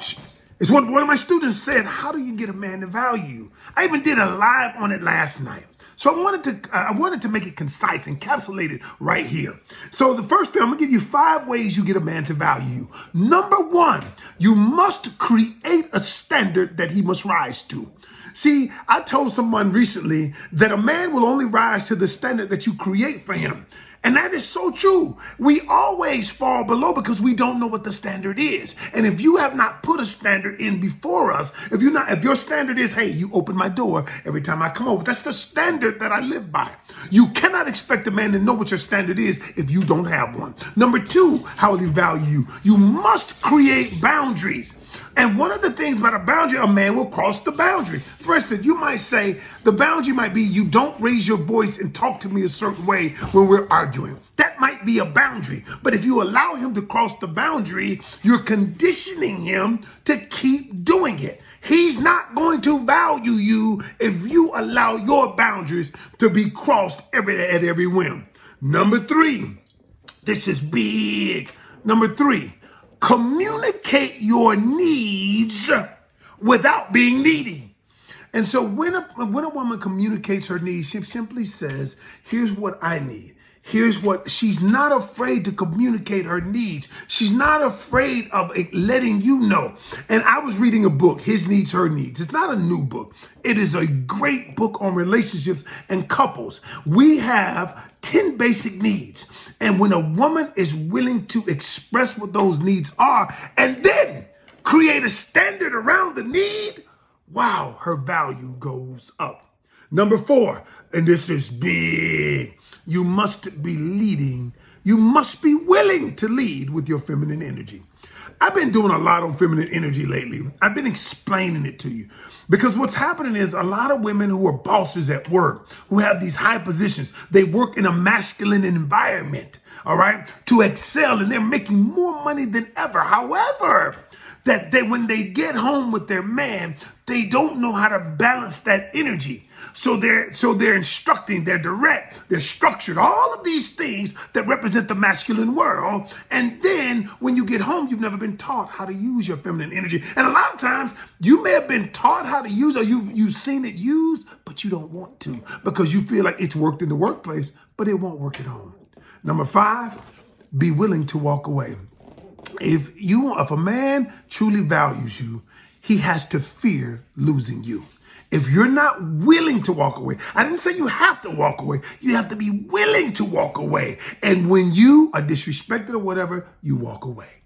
coach. It's what one of my students said, how do you get a man to value you? I even did a live on it last night. So I wanted to make it concise, encapsulated right here. So the first thing, I'm gonna give you 5 ways you get a man to value you. Number 1, you must create a standard that he must rise to. See, I told someone recently that a man will only rise to the standard that you create for him. And that is so true. We always fall below because we don't know what the standard is. And if you have not put a standard in before us, if your standard is, hey, you open my door every time I come over, that's the standard that I live by. You cannot expect a man to know what your standard is if you don't have one. Number 2, how will he value you? You must create boundaries. And one of the things about a boundary, a man will cross the boundary. For instance, you might say the boundary might be you don't raise your voice and talk to me a certain way when we're arguing. That might be a boundary. But if you allow him to cross the boundary, you're conditioning him to keep doing it. He's not going to value you if you allow your boundaries to be crossed at every whim. Number 3, this is big. Number 3, communicate your needs without being needy. And so when a woman communicates her needs, she simply says, here's what I need. Here's what, she's not afraid to communicate her needs. She's not afraid of letting you know. And I was reading a book, His Needs, Her Needs. It's not a new book. It is a great book on relationships and couples. We have 10 basic needs. And when a woman is willing to express what those needs are and then create a standard around the need, wow, her value goes up. Number 4, and this is big, you must be leading. You must be willing to lead with your feminine energy. I've been doing a lot on feminine energy lately. I've been explaining it to you because what's happening is a lot of women who are bosses at work, who have these high positions, they work in a masculine environment, all right, to excel, and they're making more money than ever. However, when they get home with their man, they don't know how to balance that energy. So they're instructing, they're direct, they're structured, all of these things that represent the masculine world. And then when you get home, you've never been taught how to use your feminine energy. And a lot of times you may have been taught how to use, or you've seen it used, but you don't want to because you feel like it's worked in the workplace, but it won't work at home. Number 5, be willing to walk away. If a man truly values you, he has to fear losing you. If you're not willing to walk away, I didn't say you have to walk away. You have to be willing to walk away. And when you are disrespected or whatever, you walk away.